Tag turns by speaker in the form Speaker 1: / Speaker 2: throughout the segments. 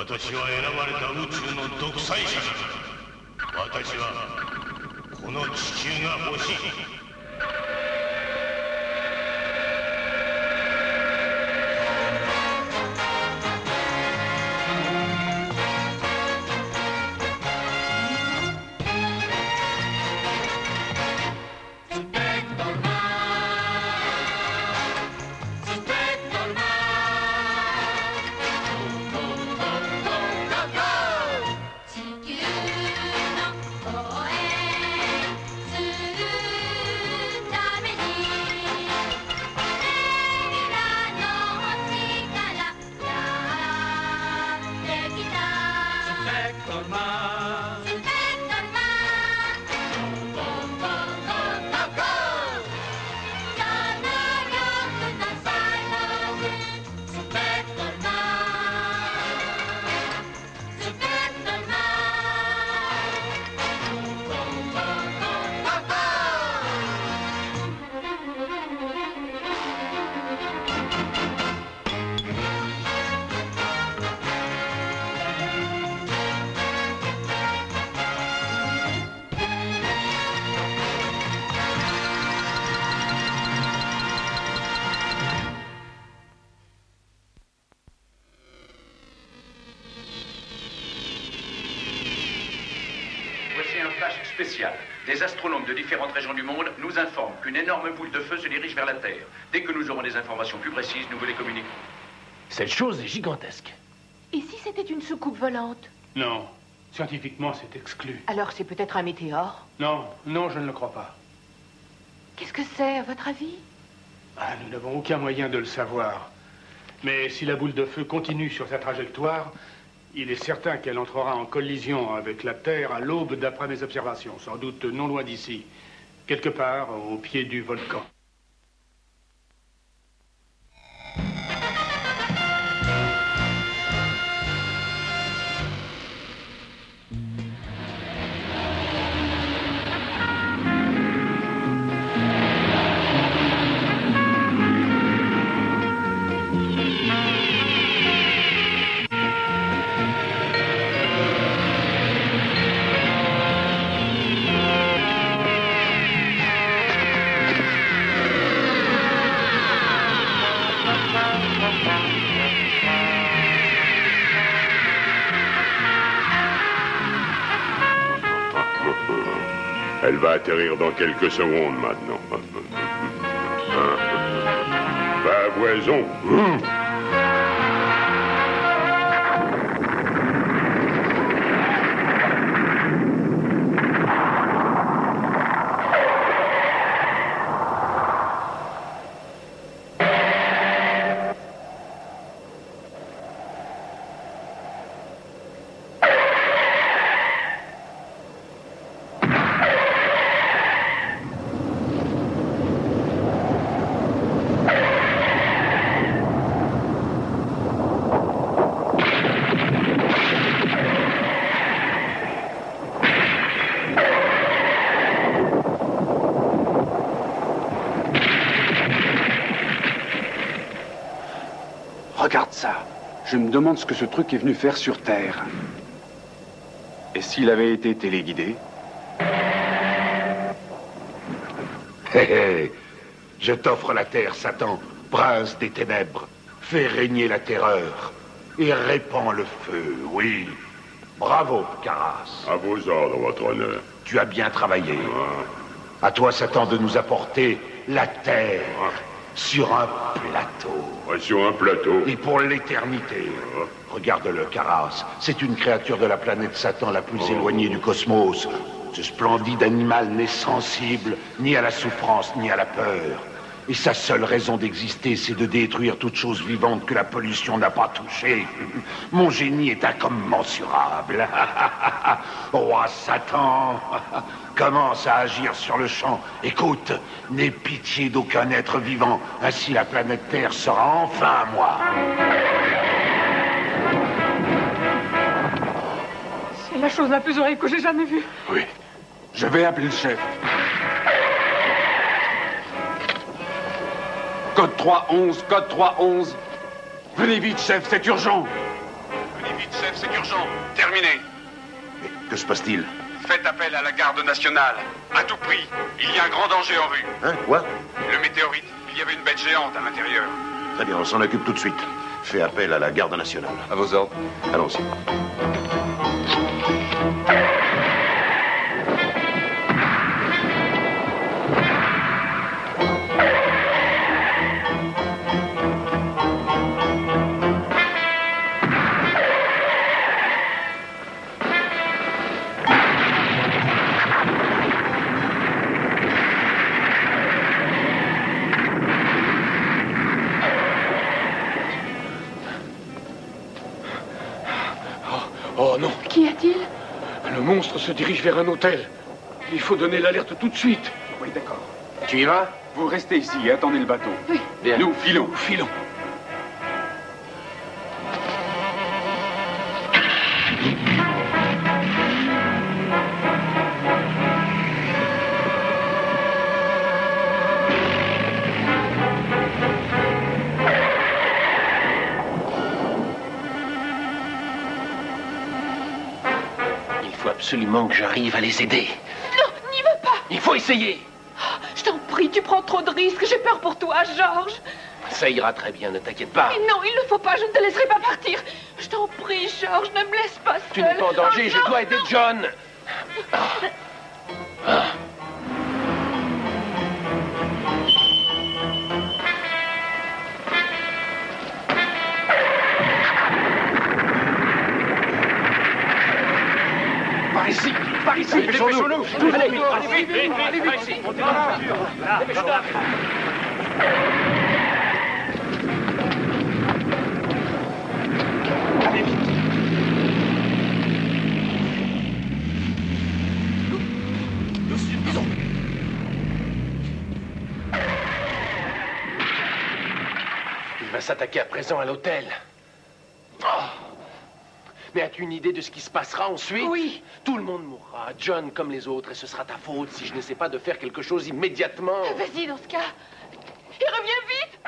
Speaker 1: 私は選ばれた宇宙の独裁者だ。私はこの地球が欲しい。
Speaker 2: Spécial. Des astronomes de différentes régions du monde nous informent qu'une énorme boule de feu se dirige vers la Terre. Dès que nous aurons des informations plus précises, nous vous les communiquerons.
Speaker 3: Cette chose est gigantesque.
Speaker 4: Et si c'était une soucoupe volante?
Speaker 5: Non. Scientifiquement, c'est exclu.
Speaker 4: Alors c'est peut-être un météore?
Speaker 5: Non, non, je ne le crois pas.
Speaker 4: Qu'est-ce que c'est, à votre avis?
Speaker 5: Ah, nous n'avons aucun moyen de le savoir. Mais si la boule de feu continue sur sa trajectoire, il est certain qu'elle entrera en collision avec la Terre à l'aube d'après mes observations, sans doute non loin d'ici, quelque part au pied du volcan.
Speaker 6: Elle va atterrir dans quelques secondes maintenant. Pavoison.
Speaker 7: Regarde ça. Je me demande ce que ce truc est venu faire sur Terre. Et s'il avait été téléguidé?
Speaker 6: Hé hé, je t'offre la Terre, Satan, prince des ténèbres. Fais régner la terreur et répands le feu, oui. Bravo, Caras.
Speaker 8: À vos ordres, votre honneur.
Speaker 6: Tu as bien travaillé. À toi, Satan, de nous apporter la Terre sur un plateau.
Speaker 8: Sur un plateau.
Speaker 6: Et pour l'éternité. Regarde-le, Caras. C'est une créature de la planète Satan la plus éloignée du cosmos. Ce splendide animal n'est sensible ni à la souffrance ni à la peur. Et sa seule raison d'exister, c'est de détruire toute chose vivante que la pollution n'a pas touchée. Mon génie est incommensurable. Roi Satan, commence à agir sur le champ. Écoute, n'aie pitié d'aucun être vivant. Ainsi la planète Terre sera enfin à moi.
Speaker 4: C'est la chose la plus horrible que j'ai jamais vue.
Speaker 7: Oui. Je vais appeler le chef. Code 311, code 311. Venez vite, chef, c'est urgent.
Speaker 6: Venez
Speaker 7: Itsev, c'est urgent. Terminé.
Speaker 6: Mais que se passe-t-il?
Speaker 7: Faites appel à la garde nationale. À tout prix. Il y a un grand danger en vue.
Speaker 6: Hein? Quoi?
Speaker 7: Le météorite. Il y avait une bête géante à l'intérieur.
Speaker 6: Très bien, on s'en occupe tout de suite. Fais appel à la garde nationale.
Speaker 7: À vos ordres.
Speaker 6: Allons-y.
Speaker 3: Oh non,
Speaker 4: Qu'y a-t-il?
Speaker 3: le monstre se dirige vers un hôtel. Il faut donner l'alerte tout de suite.
Speaker 7: Oui, d'accord.
Speaker 3: Tu y vas?
Speaker 7: Vous restez ici et attendez le bateau.
Speaker 4: Oui.
Speaker 3: Bien.
Speaker 7: Nous, filons.
Speaker 3: Filons. Il faut absolument que j'arrive à les aider.
Speaker 4: Non, n'y va pas.
Speaker 3: Il faut essayer.
Speaker 4: Je t'en prie, tu prends trop de risques. J'ai peur pour toi, Georges.
Speaker 3: Ça ira très bien, ne t'inquiète pas.
Speaker 4: Mais non, il ne faut pas, je ne te laisserai pas partir. Je t'en prie, Georges, ne me laisse pas seule.
Speaker 3: Tu n'es pas en danger,
Speaker 4: Oh,
Speaker 3: je
Speaker 4: non,
Speaker 3: dois aider
Speaker 4: non.
Speaker 3: John. Par ici, par ici.
Speaker 7: Dépêchons-nous.
Speaker 3: Allez, allez, vite, allez, vite, ici. Dépêche-toi. Allez, vite. Nous suffisons. Il va s'attaquer à présent à l'hôtel. Oh. Mais as-tu une idée de ce qui se passera ensuite?
Speaker 4: Oui.
Speaker 3: Tout le monde mourra, John comme les autres, et ce sera ta faute si je n'essaie pas de faire quelque chose immédiatement.
Speaker 4: Vas-y, dans ce cas. Et reviens vite.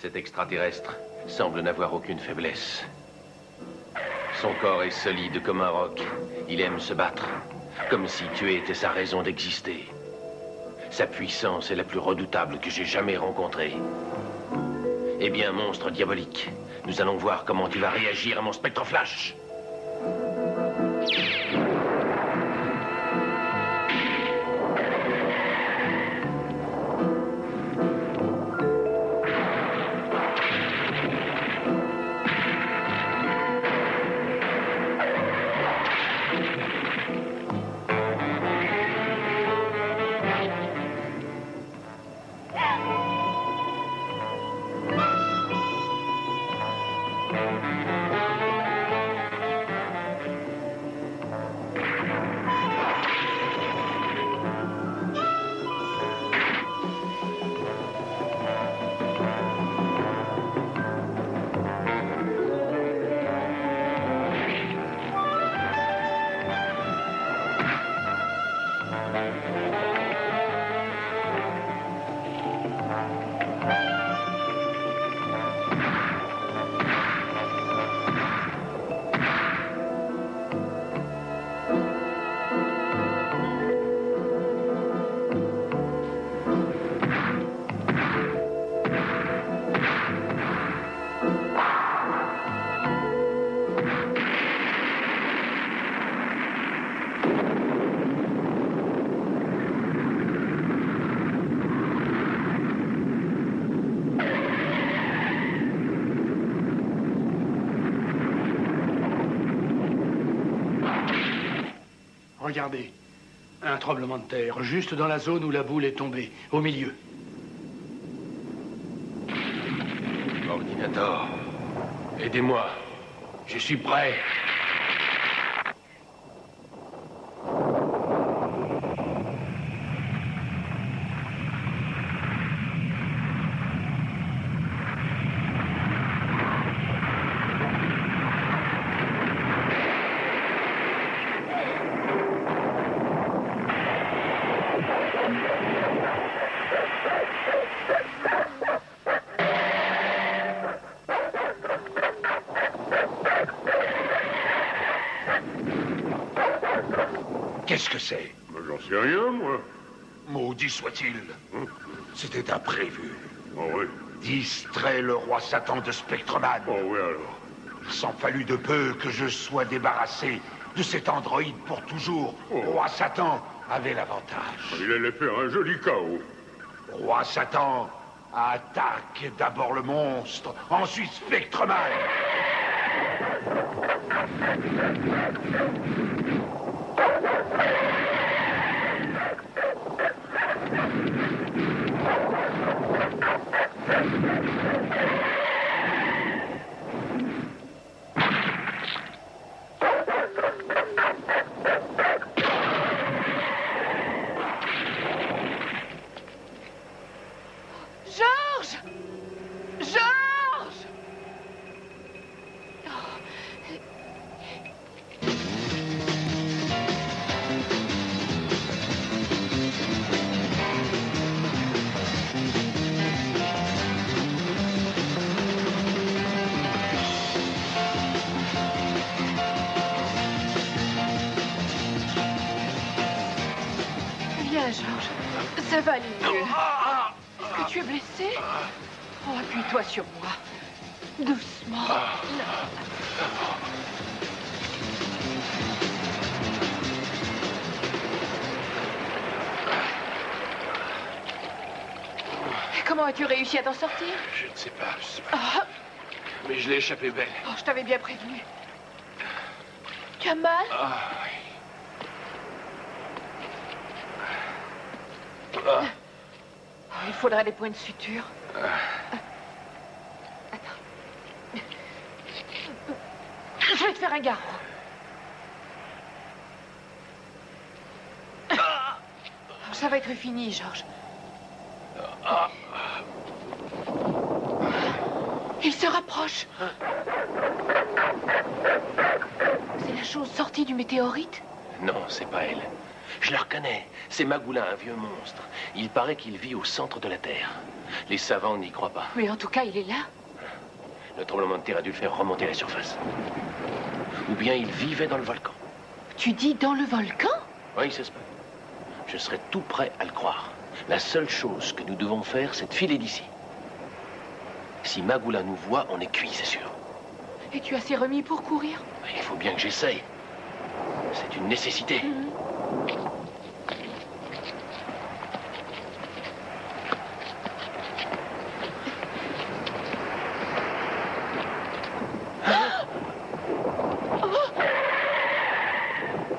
Speaker 3: Cet extraterrestre semble n'avoir aucune faiblesse. Son corps est solide comme un roc. Il aime se battre, comme si tuer était sa raison d'exister. Sa puissance est la plus redoutable que j'ai jamais rencontrée. Eh bien, monstre diabolique, nous allons voir comment tu vas réagir à mon spectre flash.
Speaker 5: regardez. Un tremblement de terre, juste dans la zone où la boule est tombée, au milieu.
Speaker 3: Ordinator, aidez-moi. Je suis prêt.
Speaker 6: Qu'est-ce que c'est?
Speaker 8: J'en sais rien, moi.
Speaker 6: Maudit soit-il. C'était imprévu.
Speaker 8: Oh oui.
Speaker 6: Distrait le roi Satan de Spectreman.
Speaker 8: Oh oui, alors.
Speaker 6: Il s'en fallut de peu que je sois débarrassé de cet androïde pour toujours.
Speaker 8: Oh.
Speaker 6: Roi Satan avait l'avantage.
Speaker 8: Il allait faire un joli chaos.
Speaker 6: Roi Satan attaque d'abord le monstre, ensuite Spectreman.
Speaker 4: Georges! Georges! Viens, Georges. Ça va aller mieux. Est-ce que tu es blessé? Oh, appuie-toi sur moi. Doucement. Comment as-tu réussi à t'en sortir?
Speaker 3: Je ne sais pas, je sais pas.
Speaker 4: Ah,
Speaker 3: Mais je l'ai échappé belle.
Speaker 4: oh, je t'avais bien prévenu. Tu as mal?
Speaker 3: Ah, oui. Ah.
Speaker 4: Oh, il faudrait des points de suture. Attends. Je vais te faire un garrot. Ça va être fini, Georges. Il se rapproche. C'est la chose sortie du météorite?
Speaker 3: Non, c'est pas elle. Je la reconnais. C'est Magoula, un vieux monstre. Il paraît qu'il vit au centre de la Terre. Les savants n'y croient pas.
Speaker 4: Mais en tout cas, il est là.
Speaker 3: Le tremblement de terre a dû le faire remonter à la surface. Ou bien il vivait dans le volcan.
Speaker 4: Tu dis dans le volcan?
Speaker 3: Oui, ça se peut. Je serais tout prêt à le croire. La seule chose que nous devons faire, c'est de filer d'ici. Si Magoula nous voit, on est cuit, c'est sûr.
Speaker 4: Et tu as assez remis pour courir?
Speaker 3: Il faut bien que j'essaye. C'est une nécessité.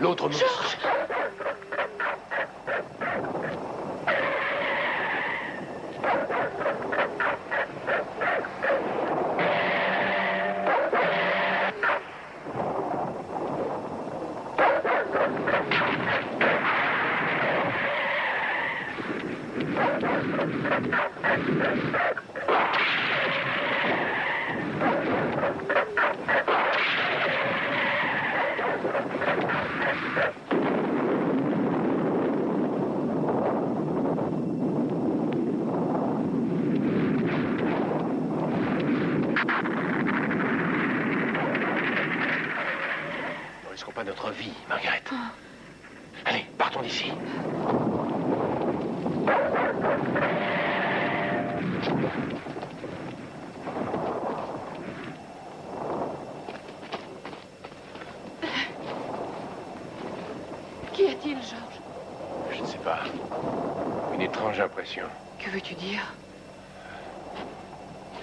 Speaker 3: L'autre monstre.
Speaker 4: Georges!
Speaker 3: Ne risquons pas notre vie, Margaret. Allez, partons d'ici.
Speaker 4: Qu'y a-t-il, Georges?
Speaker 3: Je ne sais pas. Une étrange impression.
Speaker 4: Que veux-tu dire?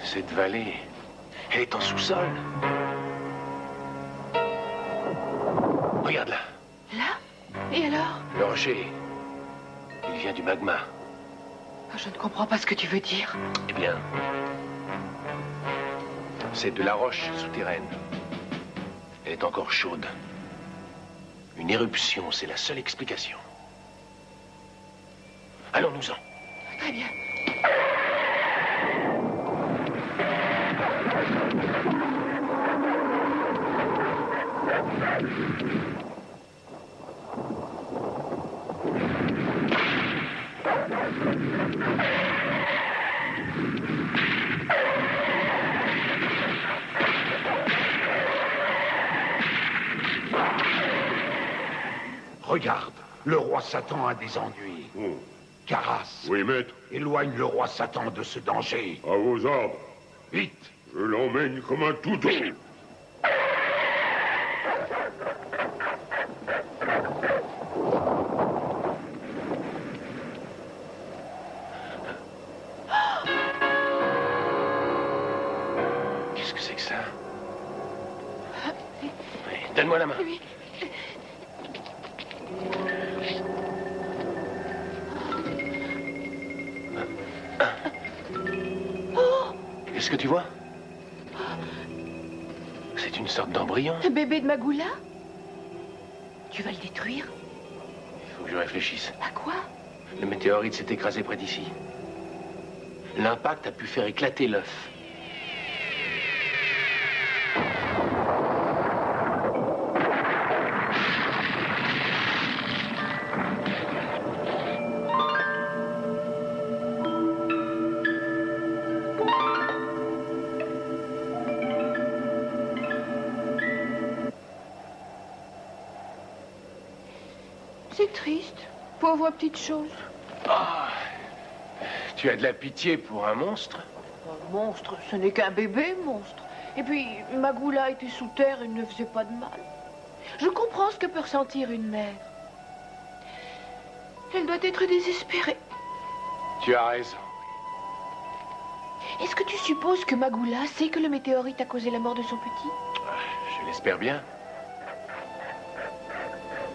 Speaker 3: Cette vallée, elle est en sous-sol. Regarde là.
Speaker 4: Là? Et alors?
Speaker 3: Le rocher, il vient du magma.
Speaker 4: Oh, je ne comprends pas ce que tu veux dire.
Speaker 3: Eh bien, c'est de la roche souterraine. Elle est encore chaude. Une éruption, c'est la seule explication. Allons-nous-en.
Speaker 4: Très bien.
Speaker 6: Regarde, le roi Satan a des ennuis.
Speaker 8: Oh.
Speaker 6: Caras,
Speaker 8: Oui, maître.
Speaker 6: éloigne le roi Satan de ce danger.
Speaker 8: À vos ordres.
Speaker 6: Vite.
Speaker 8: Je l'emmène comme un toutou.
Speaker 3: Qu'est-ce que c'est que ça? Oui, donne-moi la main.
Speaker 4: Oui.
Speaker 3: Qu'est-ce que tu vois? C'est une sorte d'embryon.
Speaker 4: Un bébé de Magula? Tu vas le détruire?
Speaker 3: Il faut que je réfléchisse.
Speaker 4: À quoi?
Speaker 3: Le météorite s'est écrasé près d'ici. L'impact a pu faire éclater l'œuf.
Speaker 4: C'est triste. Pauvre petite chose.
Speaker 3: Ah, tu as de la pitié pour un monstre?
Speaker 4: Un monstre, ce n'est qu'un bébé monstre. Et puis, Magula était sous terre, il ne faisait pas de mal. Je comprends ce que peut ressentir une mère. Elle doit être désespérée.
Speaker 3: Tu as raison.
Speaker 4: Est-ce que tu supposes que Magula sait que le météorite a causé la mort de son petit?
Speaker 3: Je l'espère bien.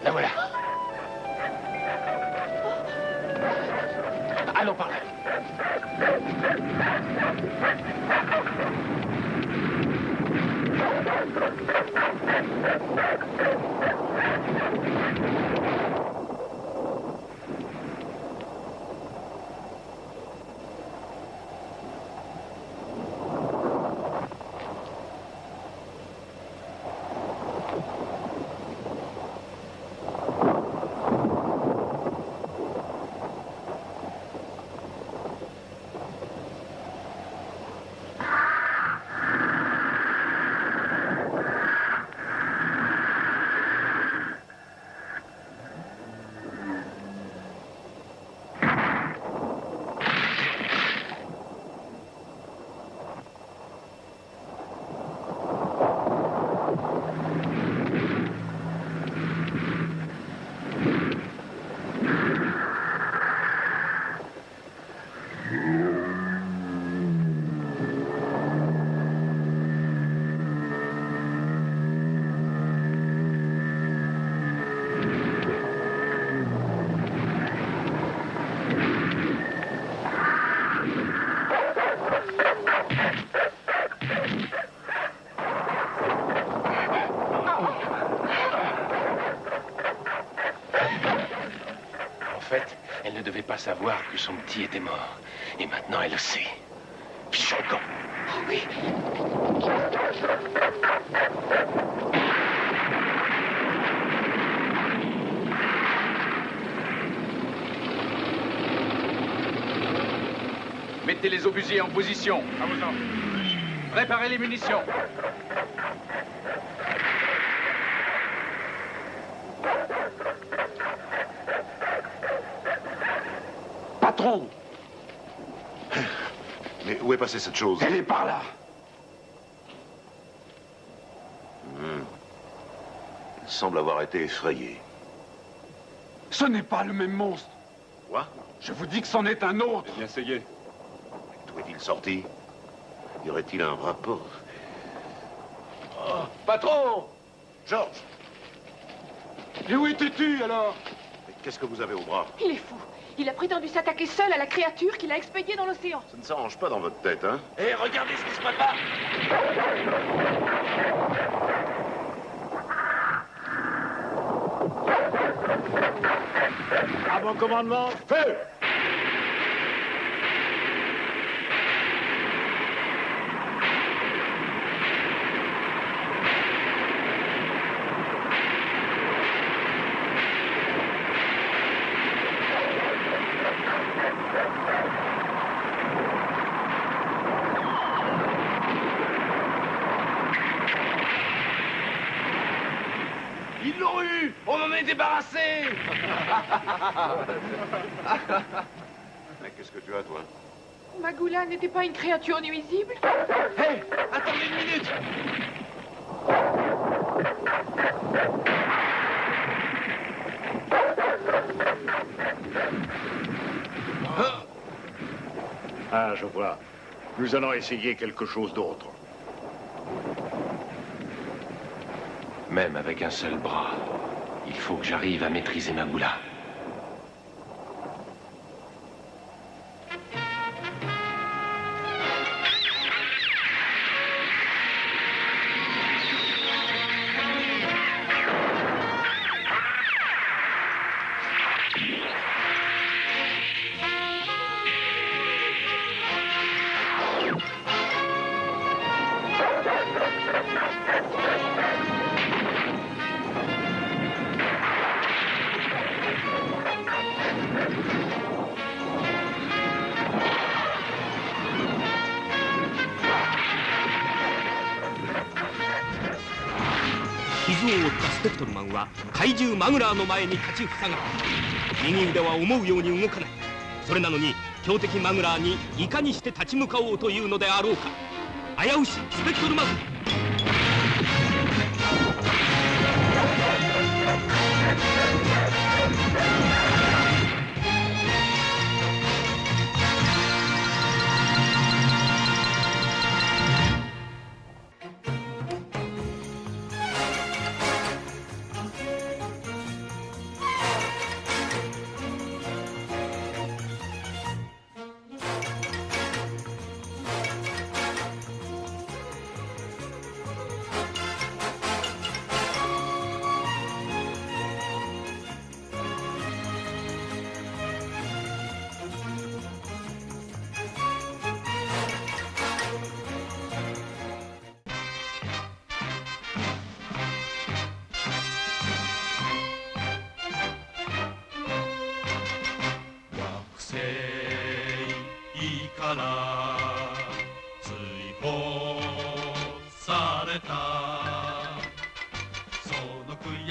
Speaker 3: La voilà. Allons par là. Elle ne devait pas savoir que son petit était mort. Et maintenant, elle le sait. Fichons le camp.
Speaker 4: Oh oui.
Speaker 2: Mettez les obusiers en position.
Speaker 5: À vos ordres.
Speaker 2: Préparez les munitions.
Speaker 7: Patron!
Speaker 9: Mais où est passée cette chose?
Speaker 7: Elle est par là!
Speaker 9: Il semble avoir été effrayé.
Speaker 7: Ce n'est pas le même monstre!
Speaker 9: Quoi?
Speaker 7: Je vous dis que c'en est un autre!
Speaker 8: Bien essayé.
Speaker 9: D'où est-il sorti? Y aurait-il un rapport?
Speaker 3: Oh, patron!
Speaker 9: Georges!
Speaker 6: Et où étais-tu, alors?
Speaker 9: Qu'est-ce que vous avez au bras?
Speaker 4: Il est fou. Il a prétendu s'attaquer seul à la créature qu'il a expédiée dans l'océan.
Speaker 9: Ça ne s'arrange pas dans votre tête, hein?
Speaker 3: Hé, regardez ce qui se prépare!
Speaker 6: À mon commandement, feu!
Speaker 3: Ils l'ont eu! On en est débarrassé!
Speaker 9: Mais qu'est-ce que tu as, toi?
Speaker 4: Magula n'était pas une créature nuisible?
Speaker 3: Hé! Attendez une minute!
Speaker 6: Ah, je vois. Nous allons essayer quelque chose d'autre.
Speaker 3: Même avec un seul bras, il faut que j'arrive à maîtriser Magula.
Speaker 10: 傷を負ったスペクトルマンは怪獣マグラーの前に立ちふさがった。右腕は思うように動かない。それなのに強敵マグラーにいかにして立ち向かおうというのであろうか。危うしスペクトルマン。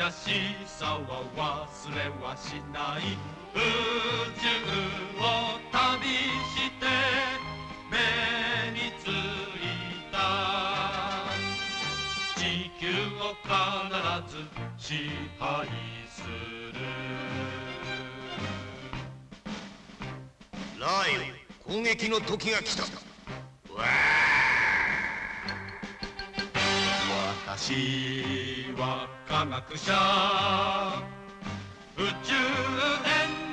Speaker 11: しさは忘れはしない宇宙を旅して目についた地球を必ず支配する
Speaker 1: ライオン攻撃の時が来たわ
Speaker 11: 私は科学者宇宙エン